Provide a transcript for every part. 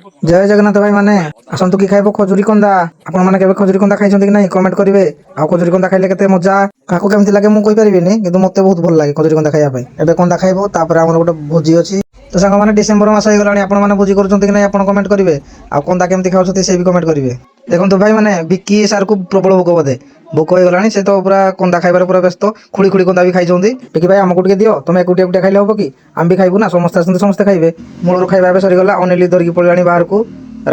ଜୟ ଜଗନ୍ନାଥ ଭାଇ ମାନେ ଆସନ୍ତୁ କି ଖାଇବ ଖଜୁରୀ କନ୍ଦା। ଆପଣ ମାନେ କେବେ ଖଜୁରୀ କନ୍ଦା ଖାଇଛନ୍ତି କି ନାହିଁ କମେଣ୍ଟ କରିବେ। ଆଉ ଖଜୁରୀ କନ୍ଦା ଖାଇଲେ କେତେ ମଜା, କାହାକୁ କେମିତି ଲାଗେ ମୁଁ କହିପାରିବିନି, କିନ୍ତୁ ମତେ ବହୁତ ଭଲ ଲାଗେ ଖଜୁରୀ କନ୍ଦା ଖାଇବା ପାଇଁ। ଏବେ କନ୍ଦା ଖାଇବ, ତାପରେ ଆମର ଗୋଟେ ଭୋଜି ଅଛି। ତ ସାଙ୍ଗମାନେ ଡିସେମ୍ବର ମାସ ହେଇଗଲାଣି, ଆପଣ ମାନେ ଭୋଜି କରୁଛନ୍ତି କି ନାହିଁ ଆପଣ କମେଣ୍ଟ କରିବେ। ଆଉ କନ୍ଦା କେମିତି ଖାଉଛନ୍ତି ସେ ବି କମେଣ୍ଟ କରିବେ। ଦେଖନ୍ତୁ ଭାଇ ମାନେ ବିକି ସାର୍ କୁ ପ୍ରବଳ ଭୋକ ବୋଧେ, ଭୋକ ହେଇଗଲାଣି, ସେ ତ ପୁରା କନ୍ଦା ଖାଇବାରେ ପୁରା ବ୍ୟସ୍ତ। ଖୁଳି ଖୁଳି କନ୍ଦା ବି ଖାଇଛନ୍ତି। ବିକି ଭାଇ ଆମକୁ ଟିକେ ଦିଅ, ତମେ ଏକୁଟିଆ ଏକୁଟିଆ ଖାଇଲେ ହବ କି? ଆମେ ବି ଖାଇବୁ ନା, ସମସ୍ତେ ଆସନ୍ତି ସମସ୍ତେ ଖାଇବେ। ମୂଳରୁ ଖାଇବା ଏବେ ସରିଗଲା, ଅନିଲି ଧରିକି ପଳେଇଲାଣି ବାହାରକୁ।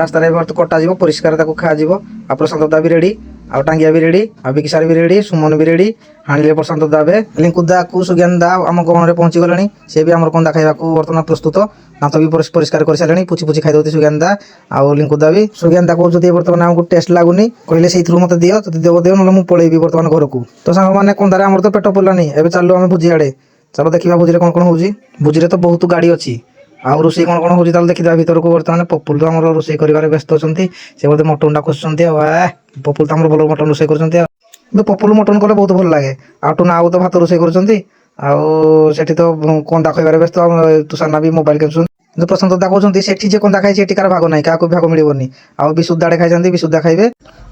ରାସ୍ତାରେ କଟାଯିବ, ପରିଷ୍କାର ତାକୁ ଖାଆଯିବ। ଆଉ ପ୍ରଶାନ୍ତ ଦା ବି ରେଡି, ଆଉ ଟାଙ୍ଗିଆ ବି ରେଡି, ଆଉ ବିକି ସାର୍ ବି ରେଡି, ସୁମନ ବି ରେଡି। ହାଣିଲେ ପ୍ରଶାନ୍ତ ଦା ଏବେ ଲିଙ୍କୁ ଦା କୁ ସୁଜ୍ଞାନ ଦା ଆମ ଗହଣରେ ପହଞ୍ଚି ଗଲେଣି। ସେ ବି ଆମର କନ୍ଦା ଖାଇବାକୁ ବର୍ତ୍ତମାନ ପ୍ରସ୍ତୁତ। ଦାନ୍ତ ବି ପରିଷ୍କାର କରିସାରିଲେଣି, ପୁଛି ପୁଛି ଖାଇଦଉଛି ସୁଜ୍ଞାନ ଦା ଆଉ ଲିଙ୍କୁ ଦା ବି। ସୁଜ୍ଞାନ ଦା କହୁଛନ୍ତି ବର୍ତ୍ତମାନ ଆମକୁ ଟେଷ୍ଟ ଲାଗୁନି, କହିଲେ ସେଇଥିରୁ ମତେ ଦିଅ, ଯଦି ଦେବ ଦିଅ, ନହେଲେ ମୁଁ ପଳେଇବି ବର୍ତ୍ତମାନ ଘରକୁ। ତ ସାଙ୍ଗମାନେ କନ୍ଦାରେ ଆମର ତ ପେଟ ପୁରିଲାନି, ଏବେ ଚାଲୁ ଆମେ ଭୋଜି ଆଡେ। ଚାଲ ଦେଖିବା ଭୋଜିରେ କଣ କଣ ହଉଛି। ଭୋଜିରେ ତ ବହୁତ ଗାଡି ଅଛି, ଆଉ ରୋଷେଇ କଣ କଣ ହଉଛି ତାହେଲେ ଦେଖିଦେବା ଭିତରକୁ। ବର୍ତ୍ତମାନ ପପୁଲ ତ ଆମର ରୋଷେଇ କରିବାରେ ବ୍ୟସ୍ତ ଅଛନ୍ତି, ସେ ବୋଧେ ମଟନ ଟା କଷୁଛନ୍ତି। ଆଉ ପପୁଲ ତ ଆମର ଭଲ ମଟନ ରୋଷେଇ କରୁଛନ୍ତି। ଆଉ କିନ୍ତୁ ପପୁଲ ମଟନ କଲେ ବହୁତ ଭଲ ଲାଗେ। ଆଉ ଟୁନା ଆଉ ତ ଭାତ ରୋଷେଇ କରୁଛନ୍ତି, ଆଉ ସେଠି ତ କନ୍ଦା ଖାଇବାରେ ବ୍ୟସ୍ତ। ତୁଷାର ବି ମୋବାଇଲ ଖେଳୁଛନ୍ତି। କିନ୍ତୁ ପ୍ରଶାନ୍ତ ଦା କହୁଛନ୍ତି ସେଠି ଯେ କନ୍ଦା ଖାଇଛି ଏଠି କାହାର ଭାଗ ନାହିଁ, କାହାକୁ ଭାଗ ମିଳିବନି। ଆଉ ବିଶୁଦ୍ଧା ଆଡେ ଖାଇଛନ୍ତି, ବିଶୁଦ୍ଧା ଖାଇବେ।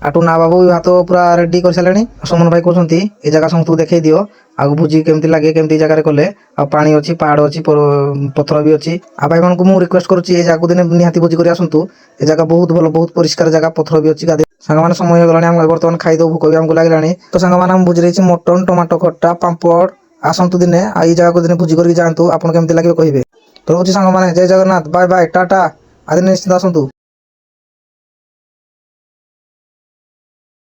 ଆଉ ଟୁନା ବାବୁ ଭାତ ପୁରା ରେଡି କରିସାରିଲେଣି। ସୁମନ ଭାଇ କହୁଛନ୍ତି ଏ ଜାଗା ସମସ୍ତଙ୍କୁ ଦେଖେଇ ଦିଅ, ଆଉ ଭୋଜି କେମିତି ଲାଗେ, କେମିତି ଜାଗାରେ କଲେ। ଆଉ ପାଣି ଅଛି, ପାହାଡ ଅଛି, ପଥର ବି ଅଛି। ଆଉ ଭାଇ ମାନଙ୍କୁ ମୁଁ ରିକ୍ୱେଷ୍ଟ କରୁଛି ଏ ଜାଗାକୁ ଦିନେ ନିହାତି ଭୋଜି କରି ଆସନ୍ତୁ। ଏ ଜାଗା ବହୁତ ଭଲ, ବହୁତ ପରିଷ୍କାର ଜାଗା, ପଥର ବି ଅଛି। ସାଙ୍ଗମାନେ ସମୟ ହେଇଗଲାଣି, ଆମେ ବର୍ତ୍ତମାନ ଖାଇଦବୁ, ଭୋକ ବି ଆମକୁ ଲାଗିଲାଣି। ତ ସାଙ୍ଗମାନେ ଆମେ ଭୋଜିରେ ହେଇଛି ମଟନ, ଟମାଟୋ ଖଟା, ପାମ୍ପଡ। ଆସନ୍ତୁ ଦିନେ, ଆଉ ଏଇ ଜାଗାକୁ ଦିନେ ଭୋଜି କରିକି ଯାଆନ୍ତୁ, ଆପଣ କେମିତି ଲାଗିବ କହିବେ। ତ ରହୁଛି ସାଙ୍ଗମାନେ, ଜୟ ଜଗନ୍ନାଥ, ବାଏ ବାଏ, ଟାଟା। ଆଜି ନିଶ୍ଚିତ ଆସନ୍ତୁ।